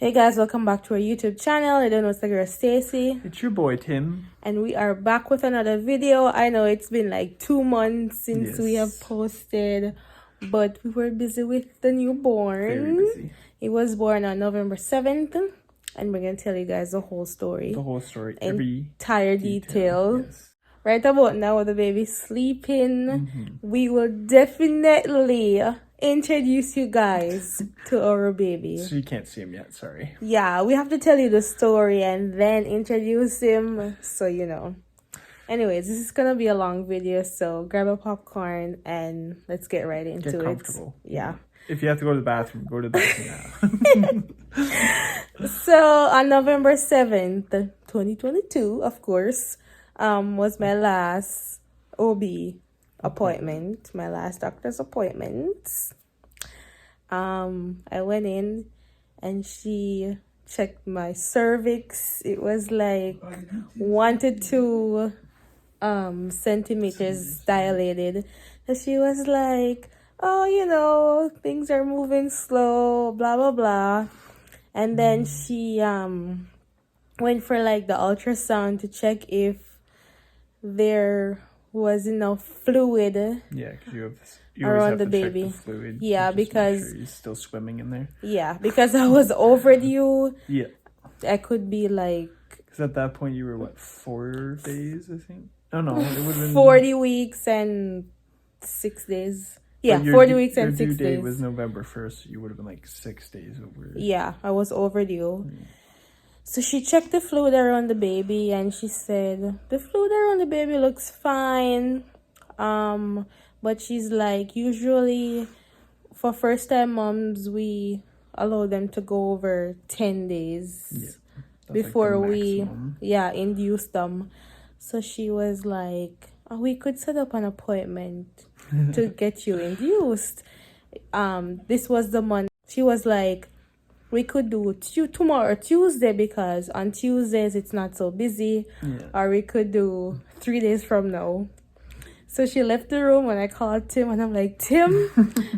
Hey guys, welcome back to our YouTube channel. I don't know, it's the girl Stacy. It's your boy Tim. And we are back with another video. I know it's been like 2 months since we have posted, but we were busy with the newborn. Very busy. He was born on November 7th, and we're going to tell you guys the whole story. The whole story. Entire detail. Yes. Right about now, with the baby sleeping, we will definitely introduce you guys to our baby. So you can't see him yet, sorry. Yeah, we have to tell you the story and then introduce him, so you know. Anyways, this is gonna be a long video, so grab a popcorn and let's get right into Get it. comfortable. Yeah. If you have to go to the bathroom, go to the bathroom now. So on November 7th, 2022, of course, was my last OB appointment, my last doctor's appointment. I went in and she checked my cervix. It was like 1 to 2 centimeters dilated. And she was like, oh, you know, things are moving slow, blah blah blah. And then she went for like the ultrasound to check if there was enough fluid. Yeah, because you around always have the to baby. check the fluid. Yeah, just make because sure he's still swimming in there. Yeah, because I was overdue. Yeah. I could be like, Because at that point you were what, 4 days, I think? No, it would have been 40 weeks and 6 days. Yeah, But 40 weeks and 6 Your due date days. was November 1st, so you would have been like 6 days over. Yeah, I was overdue. So she checked the fluid around the baby and she said, the fluid around the baby looks fine. But she's like, usually for first time moms, we allow them to go over 10 days before we induce them. So she was like, oh, we could set up an appointment to get you induced. This was the month. She was like, we could do tomorrow or Tuesday because on Tuesdays it's not so busy. Or we could do 3 days from now. So she left the room and I called Tim and I'm like, Tim,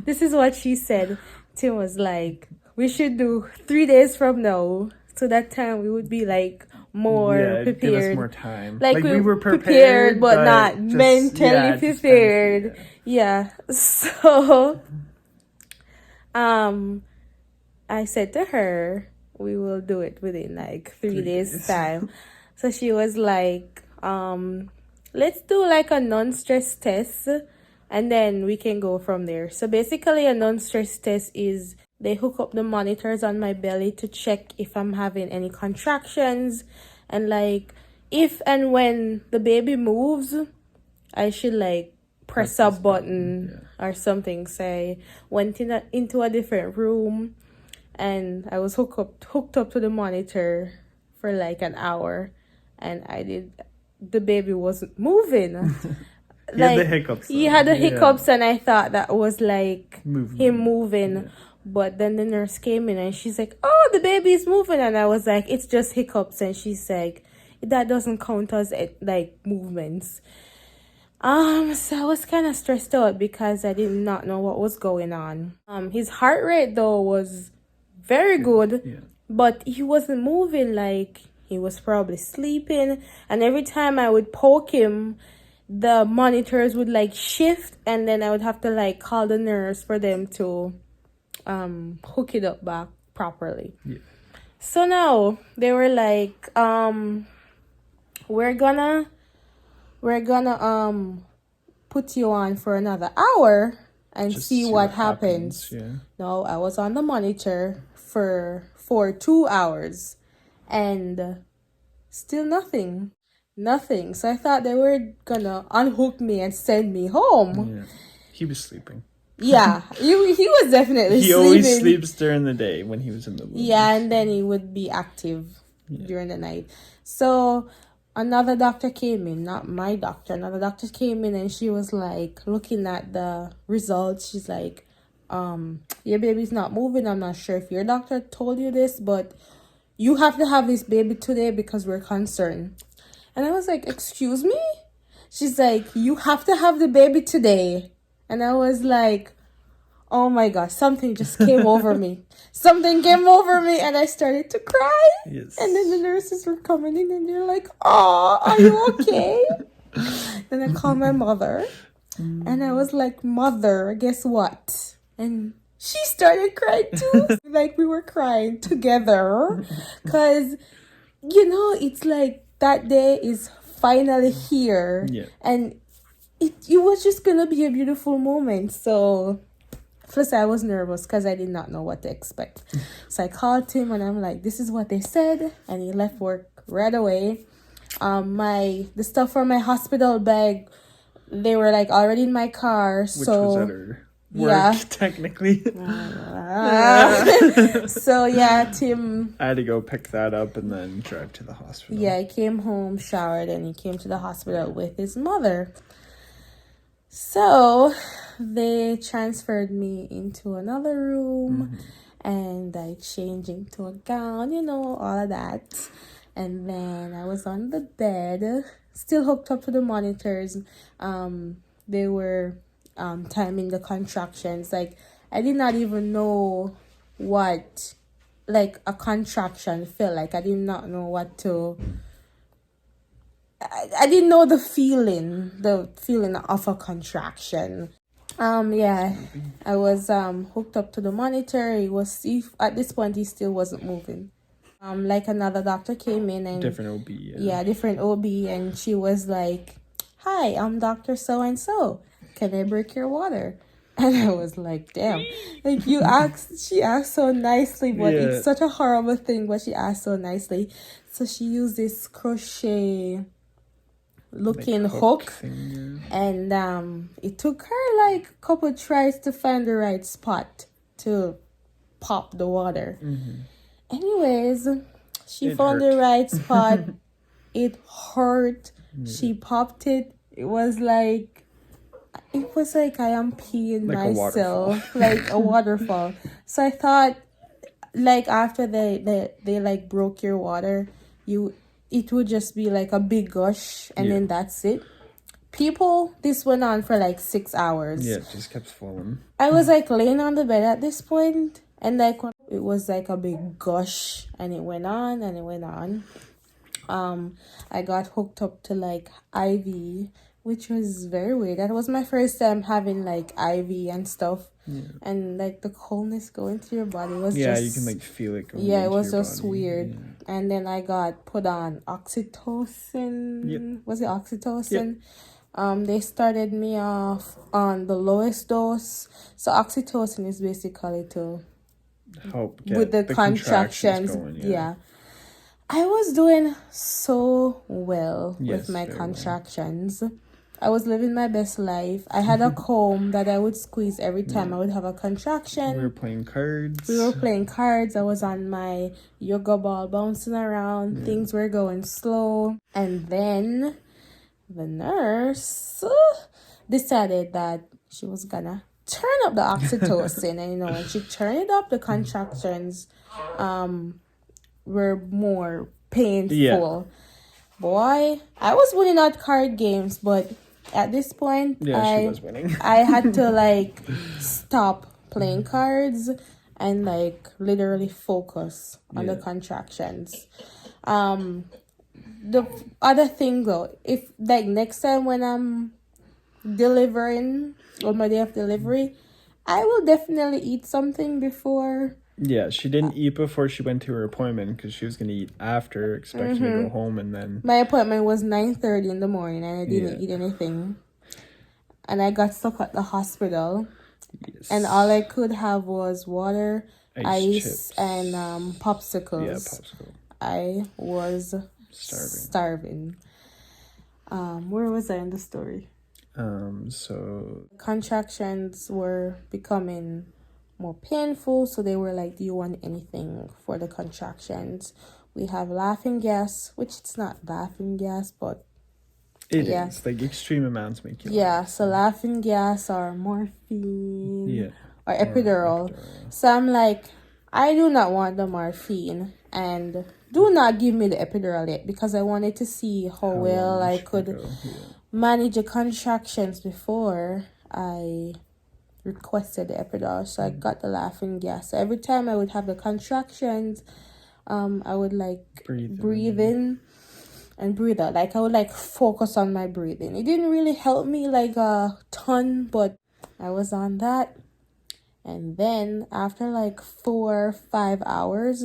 this is what she said. Tim was like, we should do 3 days from now. So that time we would be like more prepared. Give us more time. Like we were prepared but not mentally prepared. Yeah. So I said to her, we will do it within like 3 days time. So she was like, let's do like a non-stress test and then we can go from there. So basically a non-stress test is they hook up the monitors on my belly to check if I'm having any contractions, and like if and when the baby moves, I should like press a button or something. Say went into a different room and I was hooked up to the monitor for like an hour and the baby wasn't moving. He had the hiccups. He had the hiccups and I thought that was like him moving. Yeah. But then the nurse came in and she's like, oh, the baby's moving. And I was like, it's just hiccups. And she's like, that doesn't count as like movements. So I was kind of stressed out because I did not know what was going on. His heart rate though was very good, but he wasn't moving. Like he was probably sleeping. And every time I would poke him, the monitors would like shift and then I would have to like call the nurse for them to hook it up back properly. So now they were like, we're gonna put you on for another hour and see what happens. No, I was on the monitor for 2 hours and still nothing. So I thought they were gonna unhook me and send me home. He was sleeping. Yeah, he was definitely He sleeping. always sleeps during the day when he was in the womb. Yeah, and then he would be active during the night. So another doctor came in, not my doctor. Another doctor came in and she was like looking at the results. She's like, your baby's not moving. I'm not sure if your doctor told you this, but you have to have this baby today because we're concerned. And I was like, excuse me? She's like, you have to have the baby today. And I was like, Oh my gosh, something just came over me. Something came over me and I started to cry. Yes. And then the nurses were coming in and they're like, "Oh, are you okay?" Then I called my mother and I was like, "Mother, guess what?" And she started crying too. Like we were crying together. Because, it's like that day is finally here. Yeah. And it was just going to be a beautiful moment. So... Plus, I was nervous because I did not know what to expect. So I called him and I'm like, "This is what they said," and he left work right away. The stuff for my hospital bag, they were like already in my car. Which So was at her work, technically. So yeah, Tim. I had to go pick that up and then drive to the hospital. Yeah, he came home, showered, and he came to the hospital with his mother. So they transferred me into another room and I changed into a gown, all of that. And then I was on the bed, still hooked up to the monitors. They were timing the contractions. Like, I did not even know what, like, a contraction felt like. I did not know what to... I didn't know the feeling of a contraction. Yeah, I was hooked up to the monitor. At this point he still wasn't moving. Like another doctor came in and Different OB. Yeah, different OB, and she was like, "Hi, I'm Dr. So and so. Can I break your water?" And I was like, "Damn!" Like she asked so nicely, but it's such a horrible thing. But she asked so nicely, so she used this crochet looking hook and it took her like a couple tries to find the right spot to pop the water. Anyways, she found the right spot. It hurt. She popped it. It was like I am peeing like myself, like a waterfall. So I thought, like, after they like broke your water, it would just be like a big gush and then that's it. This went on for like 6 hours. Yeah, it just kept flowing. I was like laying on the bed at this point and like it was like a big gush and it went on and it went on. I got hooked up to like IV, which was very weird. That was my first time having like IV and stuff. And like the coldness going through your body was just... you can like feel it going it was your just body. weird. And then I got put on oxytocin. Was it oxytocin? They started me off on the lowest dose. So oxytocin is basically to help get with the contractions going, I was doing so well with my contractions. I was living my best life. I had a comb that I would squeeze every time I would have a contraction. We were playing cards. I was on my yoga ball bouncing around. Things were going slow. And then the nurse decided that she was gonna turn up the oxytocin. And when she turned it up, the contractions were more painful. Boy, I was winning at card games, but at this point, she was winning. I had to like stop playing cards and like literally focus on the contractions. The other thing though, if like next time when I'm delivering on my day of delivery, I will definitely eat something before. Yeah, she didn't eat before she went to her appointment because she was going to eat after, expecting to go home, and then... My appointment was 9:30 in the morning and I didn't eat anything. And I got stuck at the hospital. Yes. And all I could have was water, ice and popsicles. Yeah, popsicle. I was starving. Where was I in the story? So... Contractions were becoming more painful, so they were like, "Do you want anything for the contractions?" We have laughing gas, which it's not laughing gas, but it is like extreme amounts make you laugh. So laughing gas or morphine or epidural. So I'm like, I do not want the morphine and do not give me the epidural yet, because I wanted to see how well I could manage the contractions before I requested the epidural, so I got the laughing gas. So every time I would have the contractions, I would like breathe in and breathe out. Like I would like focus on my breathing. It didn't really help me like a ton, but I was on that. And then after like 4 or 5 hours,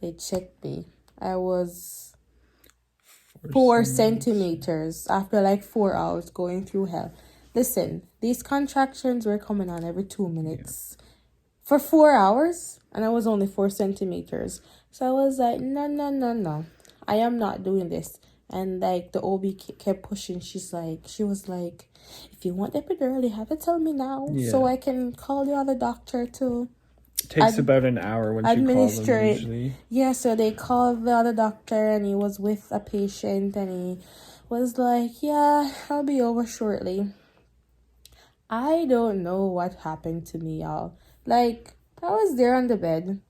they checked me. I was 4 centimeters after like 4 hours going through hell. Listen, these contractions were coming on every 2 minutes for 4 hours, and I was only 4 centimeters. So I was like, no. I am not doing this. And like the OB kept pushing. She was like, if you want epidural, you have to tell me now so I can call the other doctor to. It takes about an hour when you call them usually. Yeah, so they called the other doctor, and he was with a patient, and he was like, yeah, I'll be over shortly. I don't know what happened to me, y'all. Like, I was there on the bed.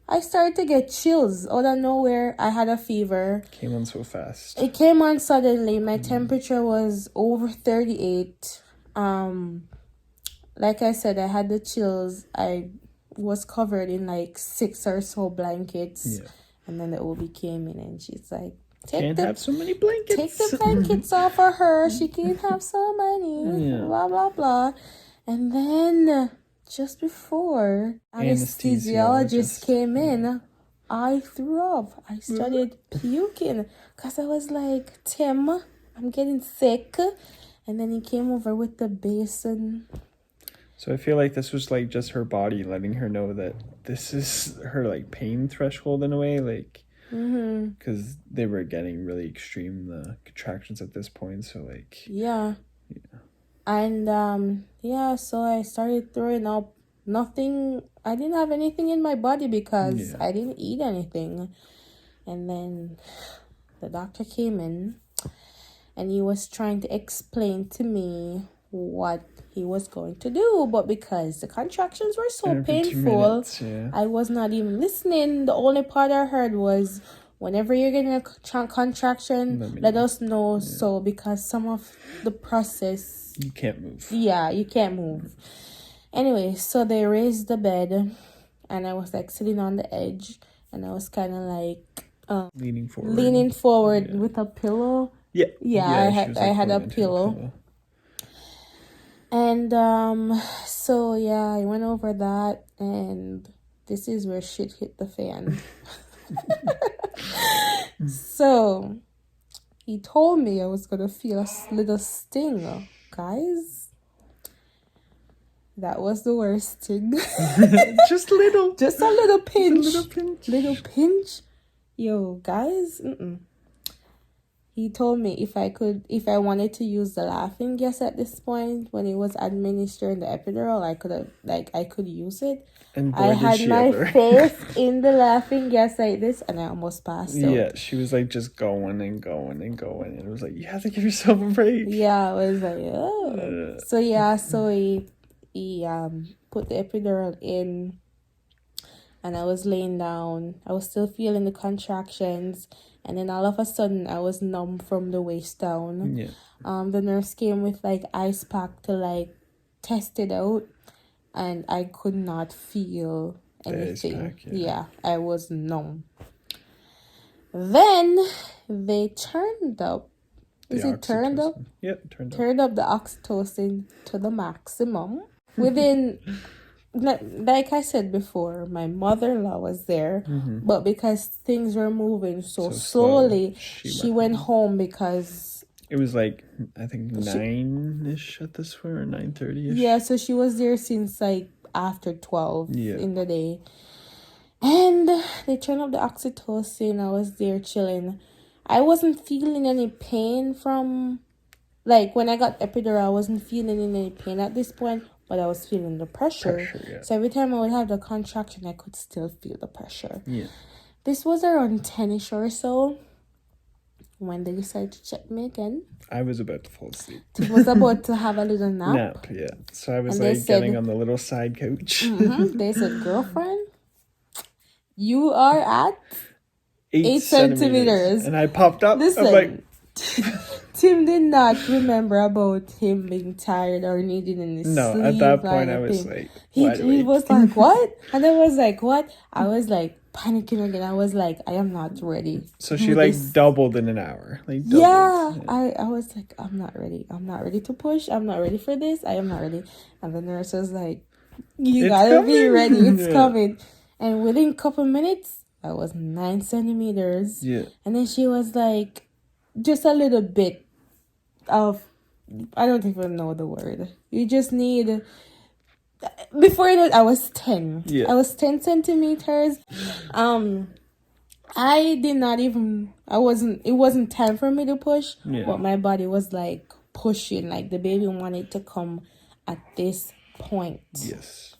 I started to get chills out of nowhere. I had a fever. Came on so fast. It came on suddenly. My temperature was over 38. Like I said, I had the chills. I was covered in like 6 or so blankets. Yeah. And then the OB came in and she's like, Can't have so many blankets. Take the blankets off for her. She can't have so many. Yeah. Blah, blah, blah. And then just before anesthesiologist came in, I threw up. I started puking because I was like, Tim, I'm getting sick. And then he came over with the basin. So I feel like this was like just her body letting her know that this is her like pain threshold in a way, like because they were getting really extreme, the contractions at this point. So like and so I started throwing up. Nothing. I didn't have anything in my body because I didn't eat anything. And then the doctor came in and he was trying to explain to me what he was going to do, but because the contractions were so painful, I was not even listening. The only part I heard was, whenever you're getting a contraction, let us know. So because some of the process, you can't move. Yeah, you can't move. Anyway, so they raised the bed and I was like sitting on the edge, and I was kind of like leaning forward with a pillow. I had a pillow. And so I went over that, and this is where shit hit the fan. So he told me I was gonna feel a little sting, guys. That was the worst thing. Just a little pinch. Little pinch. Yo, guys. He told me if I wanted to use the laughing gas at this point, when it was administering the epidural, I could use it. And I had my face in the laughing gas like this, and I almost passed out. Yeah, she was like just going and going and going, and it was like, you have to give yourself a break. Yeah, I was like, oh. So he put the epidural in, and I was laying down. I was still feeling the contractions, and then all of a sudden I was numb from the waist down. Yeah. The nurse came with like ice pack to like test it out, and I could not feel anything. I was numb. Then they turned up. Turned up? Yep, turned up. Turned up the oxytocin to the maximum. Within, like I said before, my mother-in-law was there, but because things were moving so slowly, she went home because it was like, I think 9-ish at this point, or 9:30-ish. Yeah, so she was there since like after 12 in the day. And they turned up the oxytocin. I was there chilling. I wasn't feeling any pain from, like, when I got epidural, I wasn't feeling any pain at this point, but I was feeling the pressure. So every time I would have the contraction, I could still feel the pressure. Yeah. This was around 10-ish or so when they decided to check me again. I was about to fall asleep. I was about to have a little nap. Yeah. So I was like getting on the little side couch. They said, girlfriend, you are at 8 centimeters. And I popped up. Listen, I'm like, Tim did not remember about him being tired or needing any No, sleep. at that point, I like, was like, he wide awake. was like, what? And I was like, what? I was like panicking again. I was like, I am not ready. So she like this. doubled in an hour. Like doubled. Yeah, I was like, I'm not ready. I'm not ready to push. I'm not ready for this. I am not ready. And the nurse was like, you gotta be ready. It's coming. And within a couple minutes, I was 9 centimeters. Yeah. And then she was like, just a little bit of, I don't even know the word. You just need, before that, I was 10. Yeah. I was 10 centimeters. I did not even, it wasn't time for me to push, but my body was like pushing, like the baby wanted to come at this point. Yes.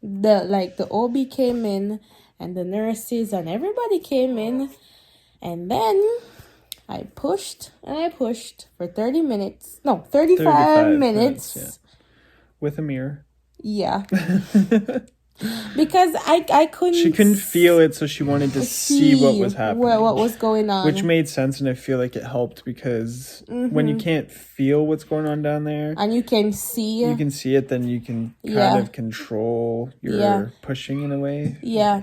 The OB came in and the nurses and everybody came in, and then I pushed and I pushed for 35 minutes. Yeah. With a mirror. Yeah. Because I couldn't... She couldn't feel it, so she wanted to see what was happening. What was going on. Which made sense, and I feel like it helped because when you can't feel what's going on down there... And you can see... You can see it, then you can kind of control your pushing in a way. Yeah.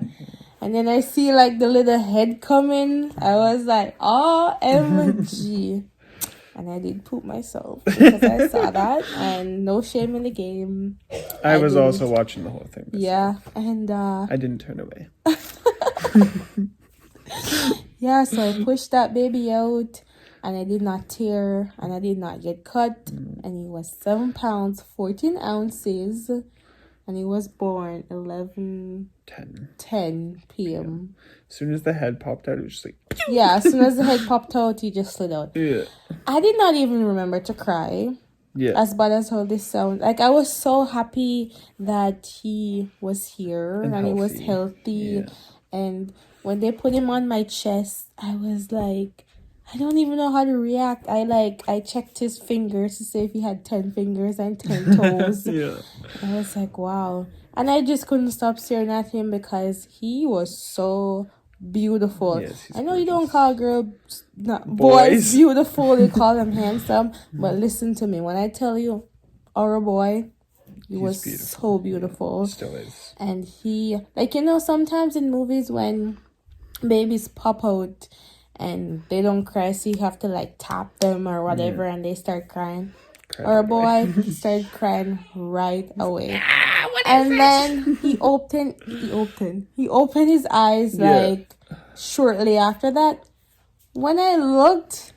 And then I see like the little head coming. I was like, OMG. And I did poop myself because I saw that, and no shame in the game. I was also watching the whole thing. Yeah, and I didn't turn away. Yeah, so I pushed that baby out, and I did not tear, and I did not get cut, and he was 7 pounds 14 ounces, and he was born 10 p.m. As soon as the head popped out, it was just like... Yeah, as soon as the head popped out, he just slid out. Yeah. I did not even remember to cry. Yeah. As bad as how this sounds. Like, I was so happy that he was here and he was healthy. Yeah. And when they put him on my chest, I was like, I don't even know how to react. I checked his fingers to see if he had 10 fingers and 10 toes. Yeah. I was like, wow. And I just couldn't stop staring at him because he was so beautiful. Yes, I know you don't call boys beautiful, you call them handsome, but listen to me when I tell you, our boy, he was beautiful. So beautiful. Still is. And he, like, you know, sometimes in movies when babies pop out and they don't cry, so you have to like tap them or whatever, and they start crying. Our boy started crying right away. And then he opened his eyes like shortly after that. When I looked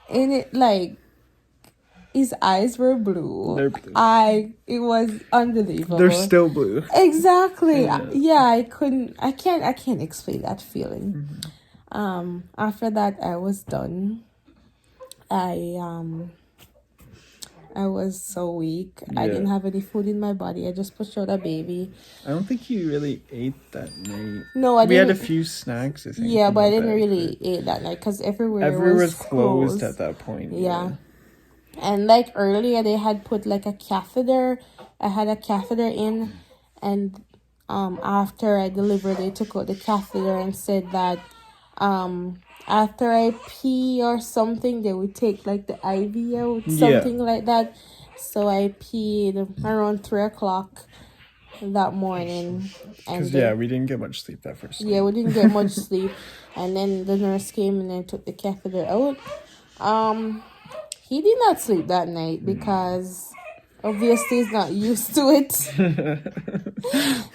in it, like, his eyes were blue. They're blue. It was unbelievable. They're still blue. Exactly. I can't explain that feeling. After that I was done. I was so weak. I didn't have any food in my body. I just pushed out a baby. I don't think you really ate that night. No, I didn't. We had a few snacks, I think. Yeah, but I didn't really eat that night because everywhere was closed at that point. Yeah. And like earlier, they had put like a catheter. I had a catheter in, and after I delivered, they took out the catheter and said that after I pee or something, they would take like the IV out, something like that. So I peed around 3:00 that morning. Because we didn't get much sleep that first night. Yeah, we didn't get much sleep. And then the nurse came and then took the catheter out. He did not sleep that night because obviously he's not used to it.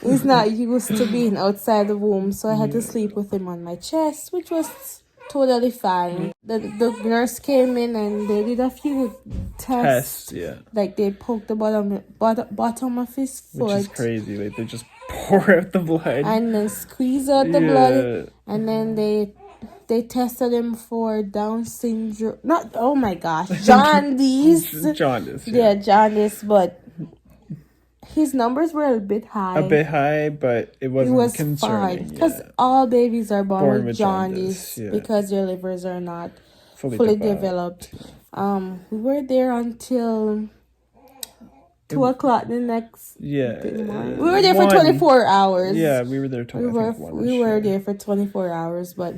He's not used to being outside the womb, so I had to sleep with him on my chest, which was totally fine. The nurse came in and they did a few tests. Like they poked the bottom of his foot. Which is crazy. Like they just pour out the blood. And then squeeze out the blood. And then they tested him for Down syndrome. Jaundice. Jaundice. Yeah, jaundice, but his numbers were a bit high. But it wasn't concerning. Because all babies are born with jaundice because their livers are not fully developed. We were there until 2:00 the next morning. We were there for 24 hours. Yeah, we were there till we were there for 24 hours, but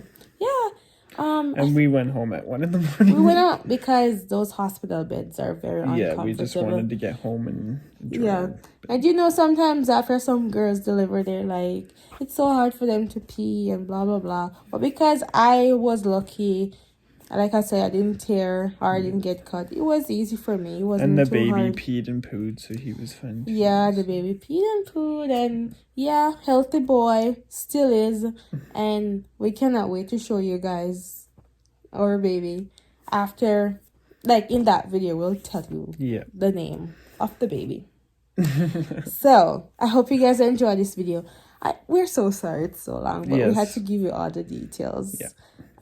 And we went home at 1 a.m. We went out because those hospital beds are very uncomfortable. Yeah, we just wanted to get home and enjoy. Yeah. And you know, sometimes after some girls deliver, they're like, it's so hard for them to pee and blah, blah, blah. But because I was lucky, like I said, I didn't tear or I didn't get cut. It was easy for me. It wasn't and the too baby hard. peed and pooed, so he was fine too. Yeah, the baby peed and pooed, and yeah, healthy boy, still is. And we cannot wait to show you guys our baby after, like in that video, we'll tell you the name of the baby. So I hope you guys enjoyed this video. We're so sorry it's so long, but we had to give you all the details. Yeah.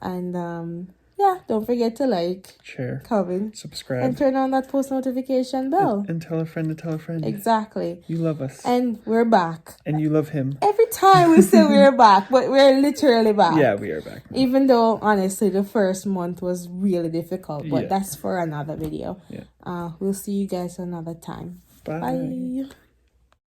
And yeah, don't forget to like, share, comment, subscribe, and turn on that post notification bell. And tell a friend to tell a friend. Exactly. You love us. And we're back. And you love him. Every time we say we're back, but we're literally back. Yeah, we are back. Even though, honestly, the first month was really difficult, but that's for another video. Yeah. We'll see you guys another time. Bye. Bye.